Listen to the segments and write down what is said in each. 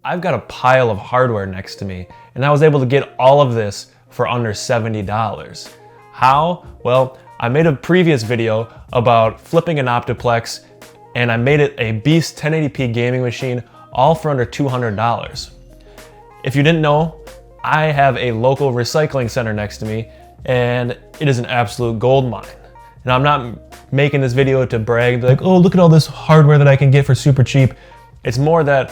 I've got a pile of hardware next to me, and I was able to get all of this for under $70. How? Well, I made a previous video about flipping an Optiplex, and I made it a Beast 1080p gaming machine, all for under $200. If you didn't know, I have a local recycling center next to me, and it is an absolute gold mine. And I'm not making this video to brag, like, oh, look at all this hardware that I can get for super cheap. It's more that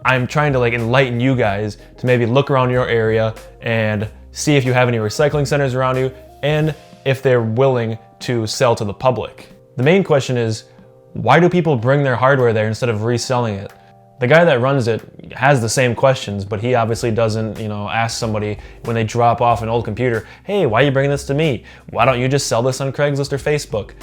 I'm trying to like enlighten you guys to maybe look around your area and see if you have any recycling centers around you and if they're willing to sell to the public. The main question is, why do people bring their hardware there instead of reselling it? The guy that runs it has the same questions, but he obviously doesn't, ask somebody when they drop off an old computer, hey, why are you bringing this to me? Why don't you just sell this on Craigslist or Facebook?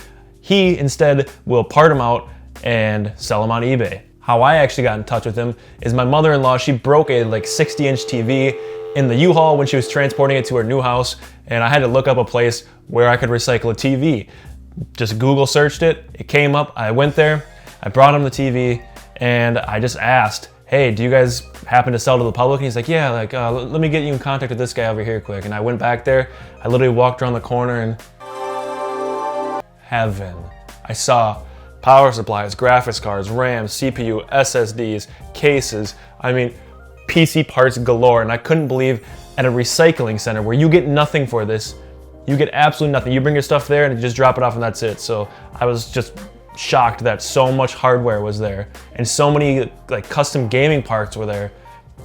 He instead will part them out and sell them on eBay. How I actually got in touch with him is my mother-in-law, she broke a 60-inch TV in the U-Haul when she was transporting it to her new house, and I had to look up a place where I could recycle a TV. Just Google searched it, it came up, I went there, I brought him the TV, and I just asked, hey, do you guys happen to sell to the public? And he's like, yeah, let me get you in contact with this guy over here quick. And I went back there, I literally walked around the corner and heaven. I saw power supplies, graphics cards, RAM, CPU, SSDs, cases, PC parts galore. And I couldn't believe at a recycling center where you get nothing for this, you get absolutely nothing. You bring your stuff there and you just drop it off and that's it. So I was just shocked that so much hardware was there and so many custom gaming parts were there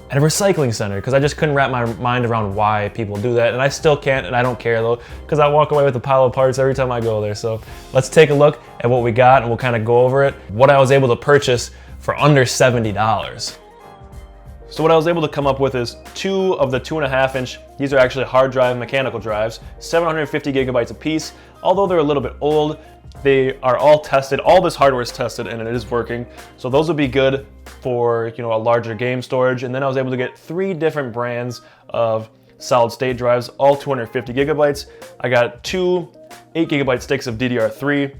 at a recycling center, because I just couldn't wrap my mind around why people do that, and I still can't, and I don't care though, because I walk away with a pile of parts every time I go there. So let's take a look at what we got and we'll kind of go over it, what I was able to purchase for under $70. So what I was able to come up with is two of the 2.5 inch, these are actually hard drive mechanical drives, 750 gigabytes a piece. Although they're a little bit old, they are all tested, all this hardware is tested and it is working. So those would be good for a larger game storage. And then I was able to get 3 different brands of solid state drives, all 250 gigabytes. I got 2 8 gigabyte sticks of DDR3,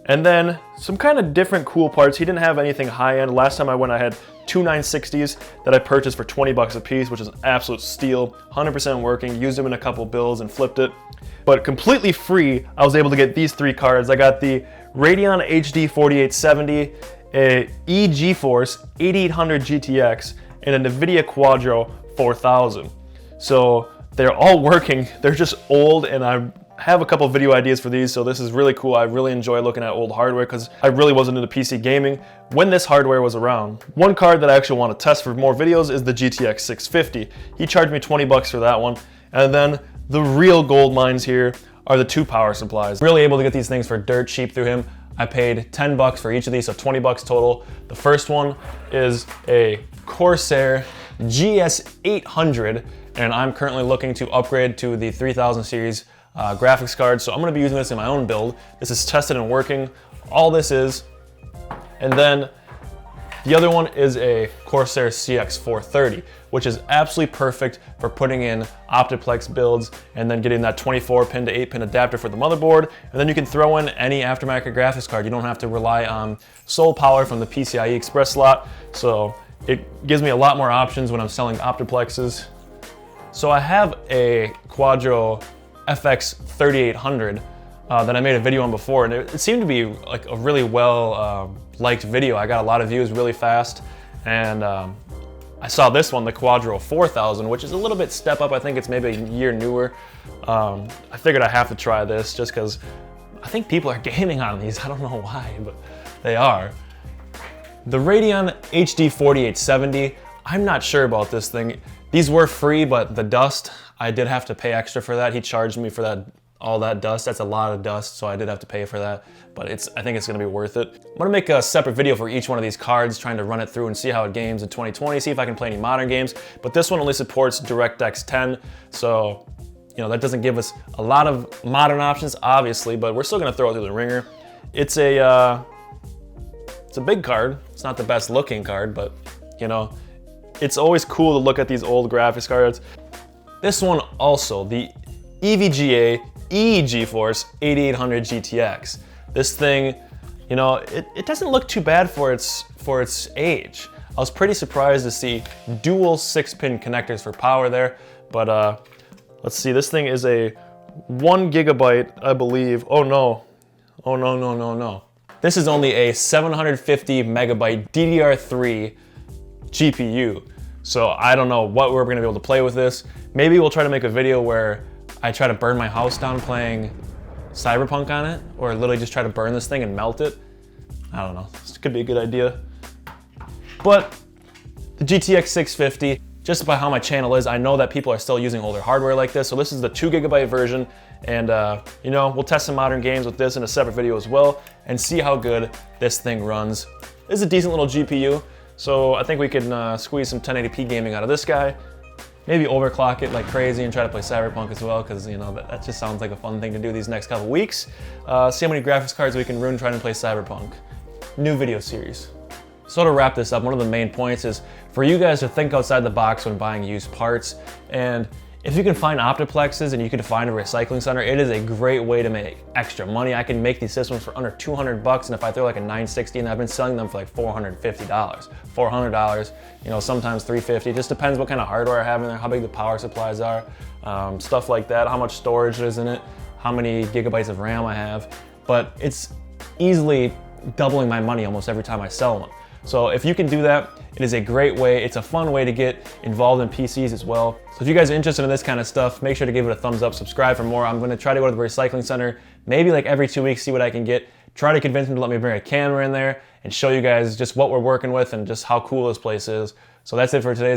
and then some kind of different cool parts. He didn't have anything high end. Last time I went, I had 2 960s that I purchased for 20 bucks a piece, which is an absolute steal, 100% working, used them in a couple builds and flipped it. But completely free, I was able to get these 3 cards. I got the Radeon HD 4870, a E-GeForce 8800 GTX, and a NVIDIA Quadra 4000. So they're all working, they're just old, and I have a couple video ideas for these, so this is really cool. I really enjoy looking at old hardware because I really wasn't into PC gaming when this hardware was around. One card that I actually want to test for more videos is the GTX 650. He charged me 20 bucks for that one. And then the real gold mines here are the 2 power supplies. Really able to get these things for dirt cheap through him. I paid 10 bucks for each of these, so 20 bucks total. The first one is a Corsair GS800, and I'm currently looking to upgrade to the 3000 series graphics card, so I'm going to be using this in my own build. This is tested and working, all this is. And then the other one is a Corsair CX430, which is absolutely perfect for putting in Optiplex builds and then getting that 24 pin to 8 pin adapter for the motherboard, and then you can throw in any aftermarket graphics card. You don't have to rely on sole power from the PCIe Express slot, so it gives me a lot more options when I'm selling Optiplexes. So I have a Quadra FX 3800 that I made a video on before, and it seemed to be like a really well liked video. I got a lot of views really fast, and I saw this one, the Quadra 4000, which is a little bit step up. I think it's maybe a year newer. I figured I have to try this just because I think people are gaming on these. I don't know why, but they are. The Radeon HD 4870, I'm not sure about this thing. These were free, but the dust, I did have to pay extra for that. He charged me for that, all that dust. That's a lot of dust, so I did have to pay for that. But I think it's gonna be worth it. I'm gonna make a separate video for each one of these cards, trying to run it through and see how it games in 2020, see if I can play any modern games. But this one only supports DirectX 10, so that doesn't give us a lot of modern options, obviously, but we're still gonna throw it through the ringer. It's a big card. It's not the best looking card, but it's always cool to look at these old graphics cards. This one also, the EVGA E-GeForce 8800 GTX. This thing, it doesn't look too bad for its age. I was pretty surprised to see dual 6-pin connectors for power there, but let's see, this thing is a 1 gigabyte, I believe. Oh no. Oh no. This is only a 750 megabyte DDR3 GPU. So I don't know what we're gonna be able to play with this. Maybe we'll try to make a video where I try to burn my house down playing Cyberpunk on it, or literally just try to burn this thing and melt it. I don't know, this could be a good idea. But the GTX 650, just by how my channel is, I know that people are still using older hardware like this. So this is the 2 gigabyte version, and you know, we'll test some modern games with this in a separate video as well and see how good this thing runs. This is a decent little GPU, so I think we can squeeze some 1080p gaming out of this guy. Maybe overclock it like crazy and try to play Cyberpunk as well, because you know that just sounds like a fun thing to do these next couple weeks. See how many graphics cards we can ruin trying to play Cyberpunk. New video series. So to wrap this up, one of the main points is for you guys to think outside the box when buying used parts. And if you can find Optiplexes and you can find a recycling center, it is a great way to make extra money. I can make these systems for under 200 bucks, and if I throw like a 960 and I've been selling them for like $450, $400, you know, sometimes $350. Just depends what kind of hardware I have in there, how big the power supplies are, stuff like that, how much storage is in it, how many gigabytes of RAM I have. But it's easily doubling my money almost every time I sell one. So if you can do that, it is a great way. It's a fun way to get involved in PCs as well. So if you guys are interested in this kind of stuff, make sure to give it a thumbs up, subscribe for more. I'm gonna try to go to the recycling center, maybe like every 2 weeks, see what I can get. Try to convince them to let me bring a camera in there and show you guys just what we're working with and just how cool this place is. So that's it for today's